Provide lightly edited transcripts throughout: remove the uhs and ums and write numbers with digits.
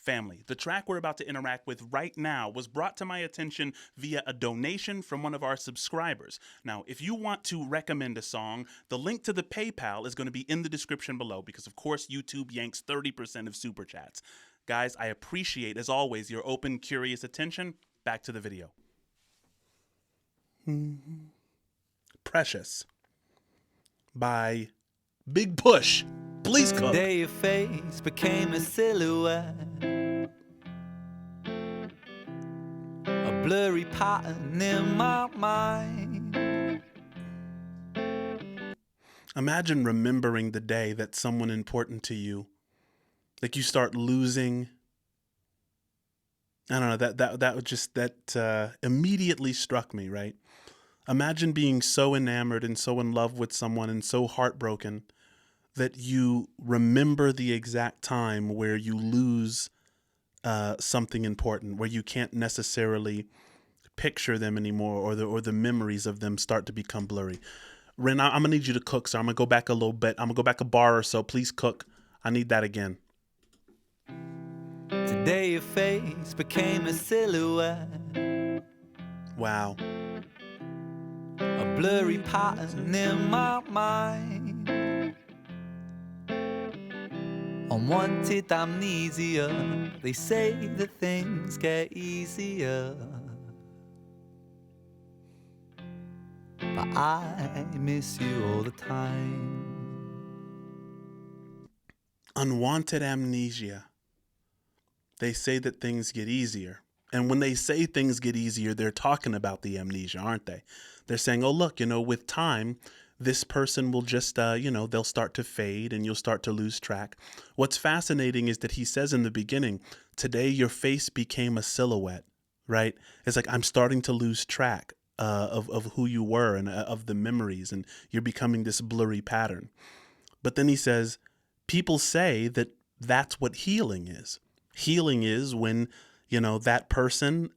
Family, the track we're about to interact with right now was brought to my attention via a donation from one of our subscribers. Now, if you want to recommend a song, the link to the PayPal is going to be in the description below because, of course, YouTube yanks 30% of super chats. Guys, I appreciate, as always, your open, curious attention. Back to the video. Precious by Big Push. Please cook. Today your face became a silhouette, a blurry pattern in my mind. Imagine remembering the day that someone important to you, like you start losing. I don't know, that immediately struck me, right? Imagine being so enamored and so in love with someone and so heartbroken that you remember the exact time where you lose something important, where you can't necessarily picture them anymore, or the memories of them start to become blurry. Ren, I'm gonna need you to cook, so I'm gonna go back a little bit. I'm gonna go back a bar or so. Please cook. I need that again. Today your face became a silhouette, Wow. a blurry pattern in my mind. Unwanted amnesia, they say that things get easier, but I miss you all the time. Unwanted amnesia. They say that things get easier. And when they say things get easier, they're talking about the amnesia, aren't they? They're saying, oh, look, with time, this person will just, they'll start to fade and you'll start to lose track. What's fascinating is that he says in the beginning, today your face became a silhouette, right? It's like, I'm starting to lose track of who you were and of the memories, and you're becoming this blurry pattern. But then he says, people say that that's what healing is. Healing is when, that person,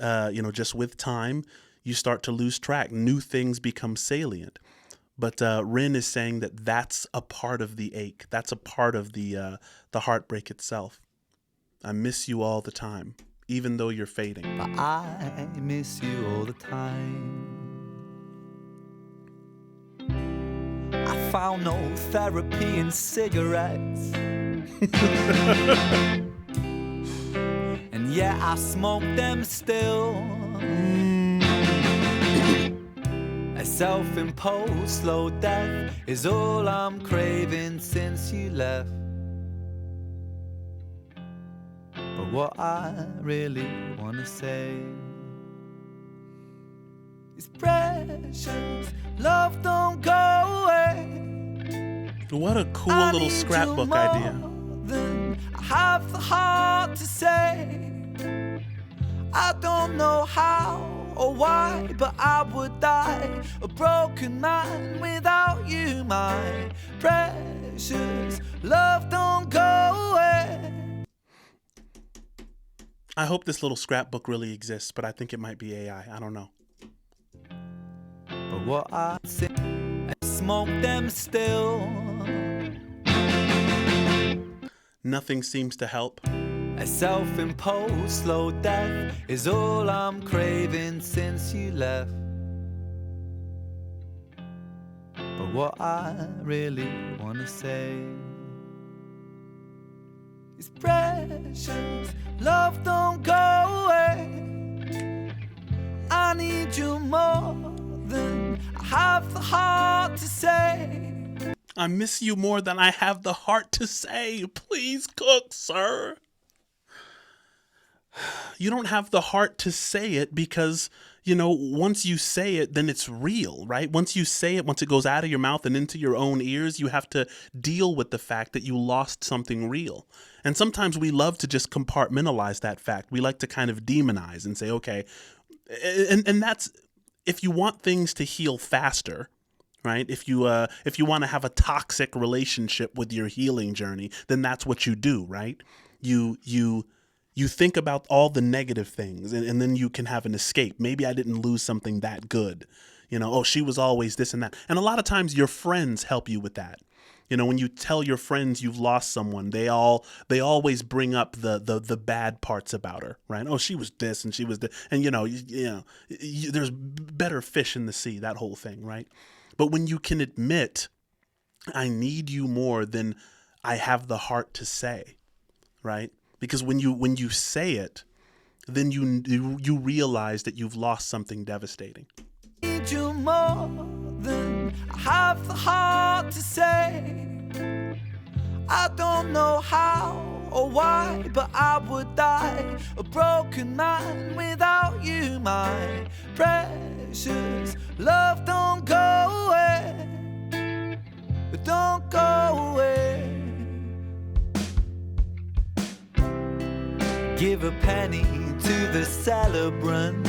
just with time, you start to lose track. New things become salient. But Rin is saying that that's a part of the ache. That's a part of the heartbreak itself. I miss you all the time, even though you're fading. But I miss you all the time. I found no therapy in cigarettes, and yet I smoke them still. A self-imposed slow death is all I'm craving since you left. But what I really want to say is precious, love don't go away. What a cool little scrapbook idea. Than I have the heart to say. I don't know how or why, but I would die a broken man without you, my precious love don't go away. I hope this little scrapbook really exists, but I think it might be AI. I don't know. But what I say, I smoke them still. Nothing seems to help. A self-imposed slow death is all I'm craving since you left. But what I really want to say is precious, love don't go away. I need you more than I have the heart to say. I miss you more than I have the heart to say. Please cook, sir. You don't have the heart to say it because, once you say it, then it's real, right? Once you say it, once it goes out of your mouth and into your own ears, you have to deal with the fact that you lost something real. And sometimes we love to just compartmentalize that fact. We like to kind of demonize and say, okay, and that's, if you want things to heal faster, right? If you want to have a toxic relationship with your healing journey, then that's what you do, right? You think about all the negative things and then you can have an escape. Maybe I didn't lose something that good. Oh, she was always this and that. And a lot of times your friends help you with that. You know, when you tell your friends you've lost someone, they always bring up the bad parts about her, right? Oh, she was this and she was that, and there's better fish in the sea, that whole thing, right? But when you can admit, I need you more than I have the heart to say, right? Because when you say it, then you realize that you've lost something devastating. Need you more than I have the heart to say. I don't know how or why, but I would die a broken man without you, my precious love. Don't go away, don't go away. Give a penny to the celebrant.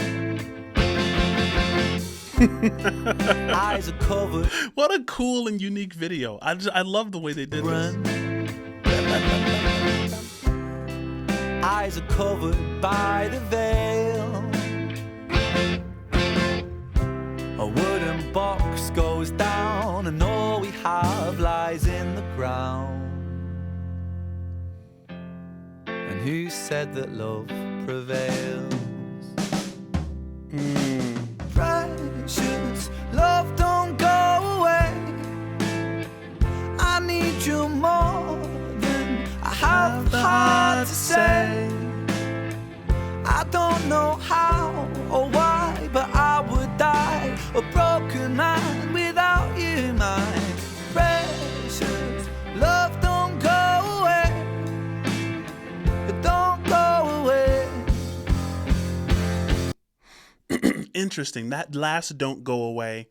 Eyes are covered. What a cool and unique video. I love the way they did this. Eyes are covered by the veil. A wooden box goes down and all we have lies in the ground. And who said that love prevails? Precious love, don't go away. I need you more than I have the heart to say. I don't know how or why, but I would die a broken man without you, my precious love. Don't go away, don't go away. Interesting. That last "don't go away,"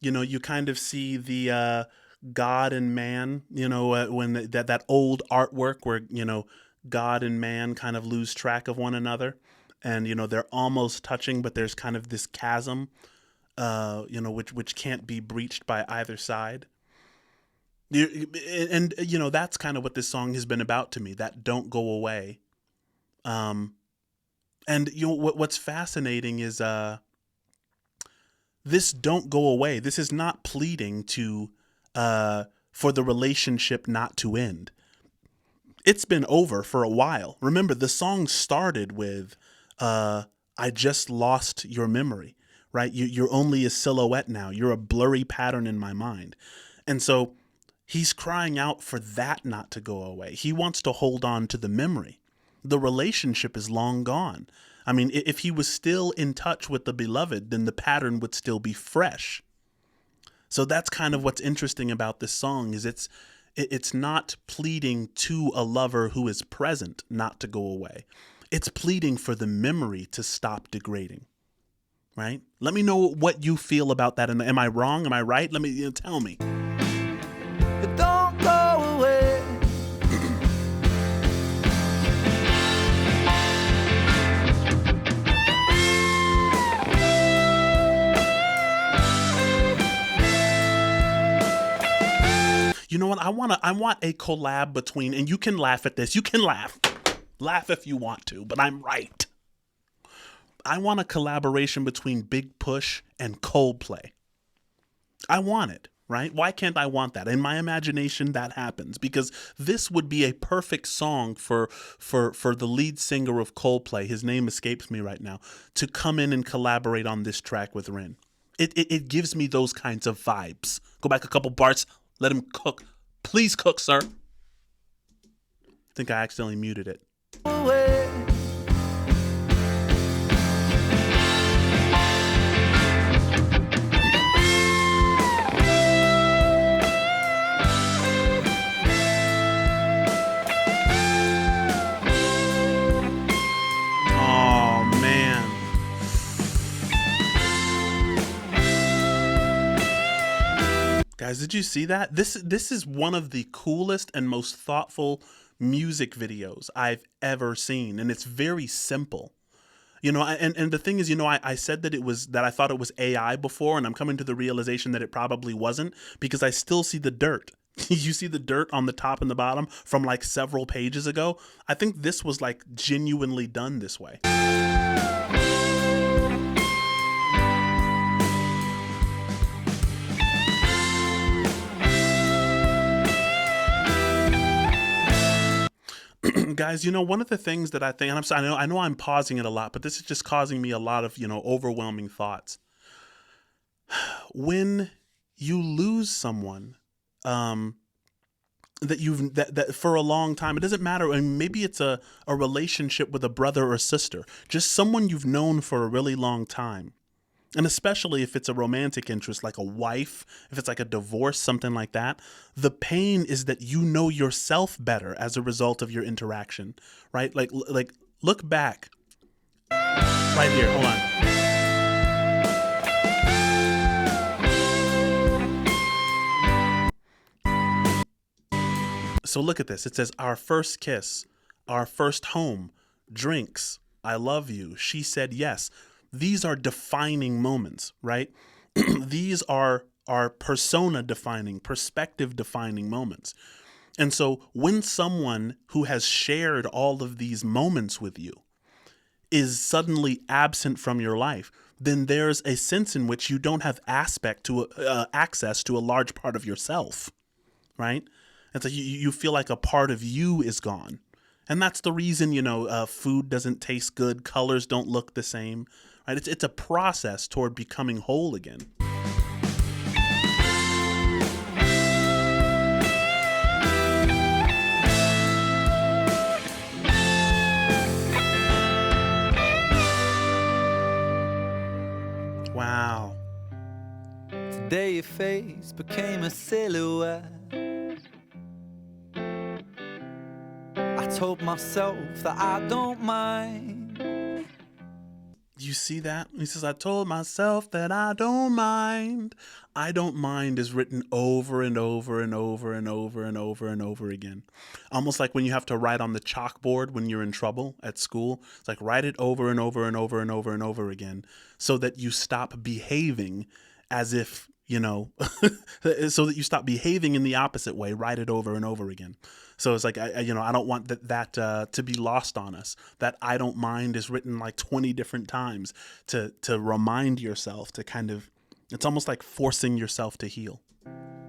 you kind of see the God and man, when that old artwork where, God and man kind of lose track of one another, and, they're almost touching, but there's kind of this chasm, which can't be breached by either side. And, that's kind of what this song has been about to me, that "don't go away." And, what's fascinating is, this "don't go away." This is not pleading for the relationship not to end. It's been over for a while. Remember, the song started with, I just lost your memory, right? You're only a silhouette now. You're a blurry pattern in my mind. And so he's crying out for that not to go away. He wants to hold on to the memory. The relationship is long gone. I mean, if he was still in touch with the beloved, then the pattern would still be fresh. So that's kind of what's interesting about this song, is it's not pleading to a lover who is present not to go away. It's pleading for the memory to stop degrading, right? Let me know what you feel about that. And am I wrong? Am I right? Let me tell me. Don't go away. You know what? I want a collab between, and you can laugh at this. You can laugh. Laugh if you want to, but I'm right. I want a collaboration between Big Push and Coldplay. I want it, right? Why can't I want that? In my imagination, that happens, because this would be a perfect song for the lead singer of Coldplay, his name escapes me right now, to come in and collaborate on this track with Rin. It gives me those kinds of vibes. Go back a couple bars. Let him cook. Please cook, sir. I think I accidentally muted it. Guys, did you see that? This is one of the coolest and most thoughtful music videos I've ever seen, and it's very simple. And the thing is, I said that I thought it was AI before, and I'm coming to the realization that it probably wasn't, because I still see the dirt. You see the dirt on the top and the bottom from like several pages ago. I think this was like genuinely done this way. Guys, one of the things that I think, and I'm sorry, I know I'm pausing it a lot, but this is just causing me a lot of, overwhelming thoughts. When you lose someone, that for a long time, it doesn't matter. I mean, maybe it's a relationship with a brother or sister, just someone you've known for a really long time. And especially if it's a romantic interest, like a wife, if it's like a divorce, something like that, the pain is that you know yourself better as a result of your interaction, right? Like look back right here. Hold on. So look at this. It says our first kiss, our first home, drinks, I love you, she said yes. These are defining moments, right? These are persona defining, perspective defining moments. And so when someone who has shared all of these moments with you is suddenly absent from your life, then there's a sense in which you don't have access to a large part of yourself, right? It's like you feel like a part of you is gone. And that's the reason, food doesn't taste good, colors don't look the same, right? It's a process toward becoming whole again. Wow. Today your face became a silhouette. I told myself that I don't mind. You see that? He says, I told myself that I don't mind. I don't mind is written over and over and over and over and over and over again. Almost like when you have to write on the chalkboard when you're in trouble at school. It's like write it over and over and over and over and over again so that you stop behaving as if, so that you stop behaving in the opposite way. Write it over and over again. So it's like, I don't want that to be lost on us. That I don't mind is written like 20 different times to remind yourself to kind of, it's almost like forcing yourself to heal.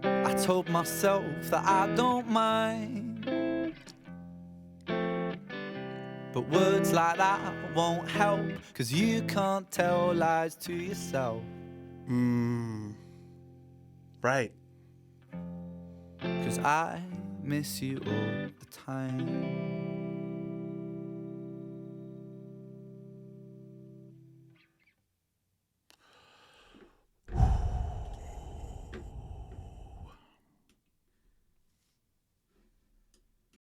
I told myself that I don't mind, but words like that won't help, 'cause you can't tell lies to yourself. Right. 'Cause I miss you all the time.